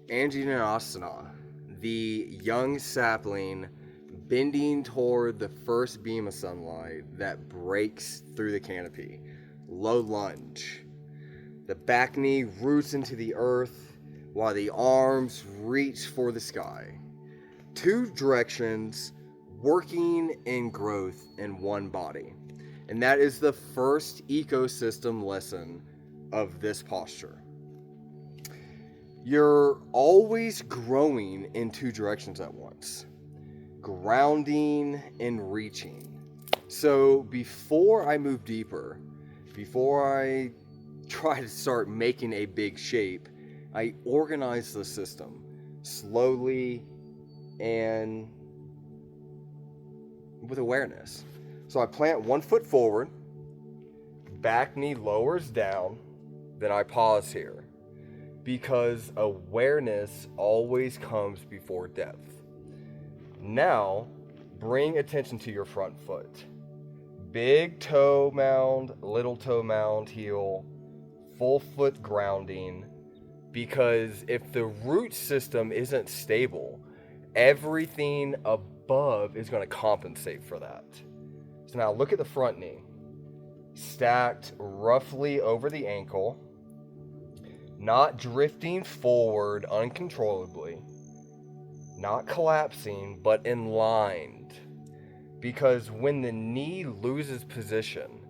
Anjaneyasana, the young sapling bending toward the first beam of sunlight that breaks through the canopy. Low Lunge. The back knee roots into the earth while the arms reach for the sky. Two directions working in growth in one body. And that is the first ecosystem lesson of this posture. You're always growing in two directions at once, grounding and reaching. So before I move deeper, before I try to start making a big shape, I organize the system slowly and with awareness. So I plant one foot forward, back knee lowers down, then I pause here because awareness always comes before depth. Now, bring attention to your front foot. Big toe mound, little toe mound, heel, full foot grounding, because if the root system isn't stable, everything above is going to compensate for that. So now look at the front knee. Stacked roughly over the ankle, not drifting forward uncontrollably, not collapsing, but inlined. Because when the knee loses position,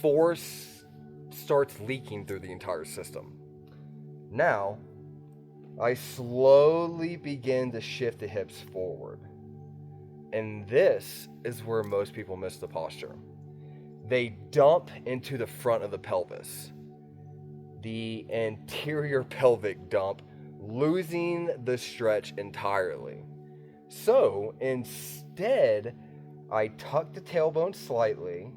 force starts leaking through the entire system. Now, I slowly begin to shift the hips forward. And this is where most people miss the posture. They dump into the front of the pelvis, the anterior pelvic dump, losing the stretch entirely. So instead, I tuck the tailbone slightly,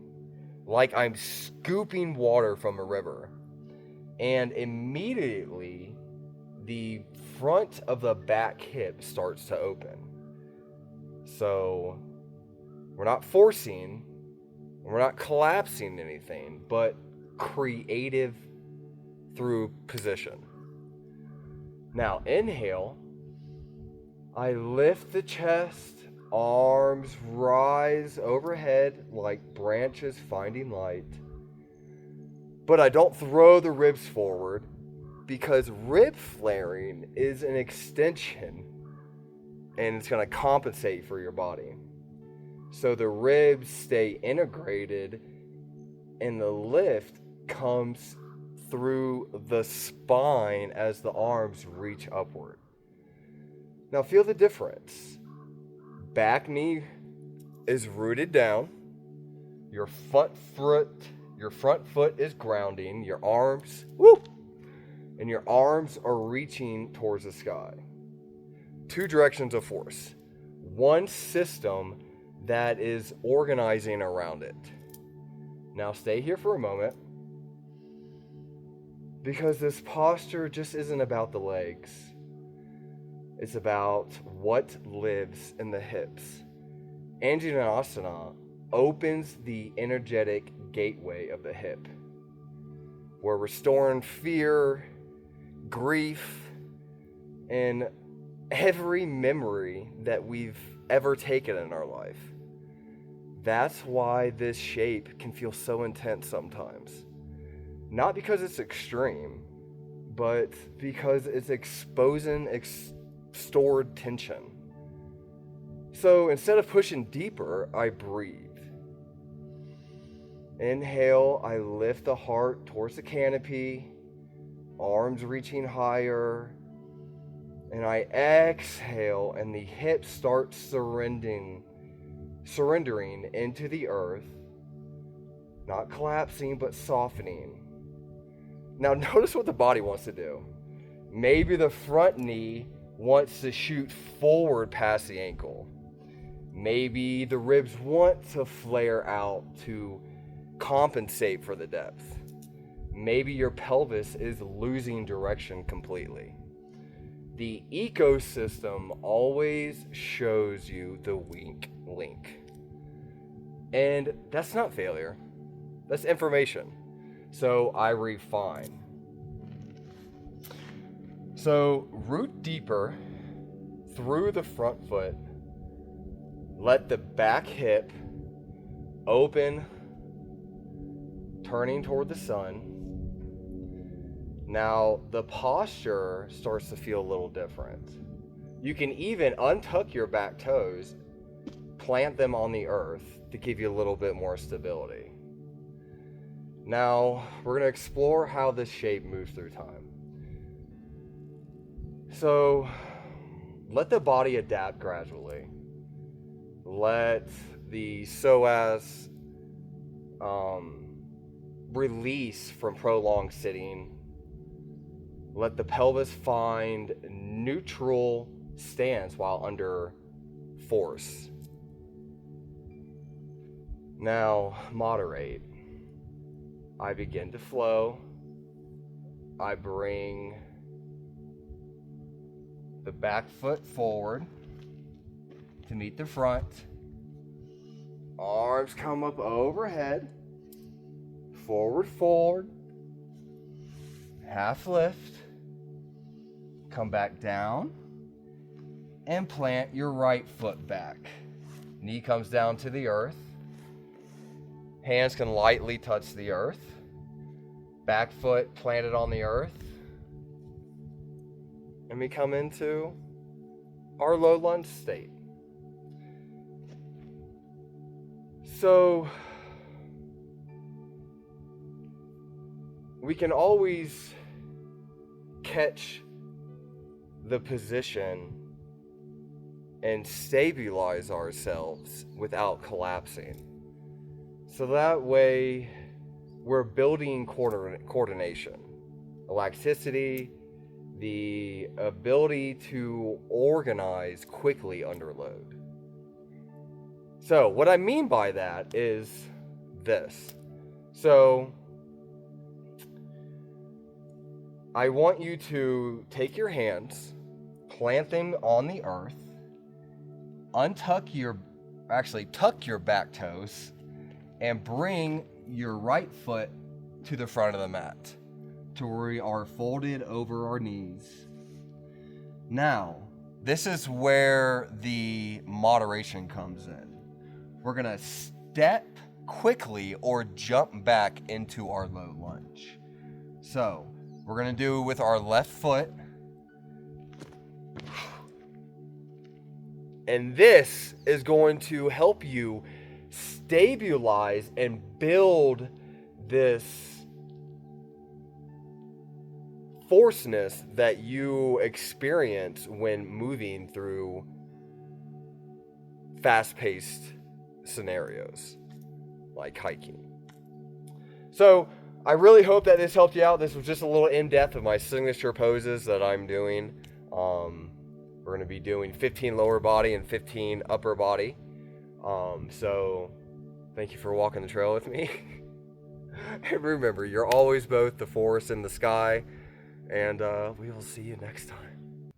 like I'm scooping water from a river, and immediately the front of the back hip starts to open. So we're not forcing, we're not collapsing anything, but creative through position. Now inhale, I lift the chest, arms rise overhead like branches finding light. But I don't throw the ribs forward because rib flaring is an extension and it's going to compensate for your body. So the ribs stay integrated and the lift comes through the spine as the arms reach upward. Now feel the difference. Back knee is rooted down. Your front foot is grounding. Your arms, and your arms are reaching towards the sky. Two directions of force. One system that is organizing around it. Now stay here for a moment, because this posture just isn't about the legs. It's about what lives in the hips. Anjaneyasana opens the energetic gateway of the hip. We're restoring fear, grief, and every memory that we've ever taken in our life. That's why this shape can feel so intense sometimes. Not because it's extreme, but because it's exposing stored tension. So instead of pushing deeper, I breathe. Inhale, I lift the heart towards the canopy, arms reaching higher. And I exhale, and the hips start surrendering into the earth, not collapsing, but softening. Now notice what the body wants to do. Maybe the front knee wants to shoot forward past the ankle. Maybe the ribs want to flare out to compensate for the depth. Maybe your pelvis is losing direction completely. The ecosystem always shows you the weak link. And that's not failure. That's information. So I refine. So root deeper through the front foot. Let the back hip open, turning toward the sun. Now the posture starts to feel a little different. You can even untuck your back toes, plant them on the earth to give you a little bit more stability. Now we're going to explore how this shape moves through time. So let the body adapt gradually. Let the psoas release from prolonged sitting. Let the pelvis find neutral stance while under force. Now moderate. I begin to flow. I bring the back foot forward to meet the front. Arms come up overhead. Forward fold. Half lift. Come back down. And plant your right foot back. Knee comes down to the earth. Hands can lightly touch the earth. Back foot planted on the earth. And we come into our low lunge state. So we can always catch the position and stabilize ourselves without collapsing. So that way we're building coordination, elasticity, the ability to organize quickly under load. So what I mean by that is this. So I want you to take your hands, plant them on the earth, tuck your back toes, and bring your right foot to the front of the mat to where we are folded over our knees. Now, this is where the moderation comes in. We're gonna step quickly or jump back into our low lunge. So, we're gonna do with our left foot. And this is going to help you stabilize and build this forceness that you experience when moving through fast-paced scenarios like hiking. So I really hope that this helped you out. This was just a little in-depth of my signature poses that I'm doing. We're going to be doing 15 lower body and 15 upper body. So thank you for walking the trail with me. And remember, you're always both the forest and the sky. And we will see you next time.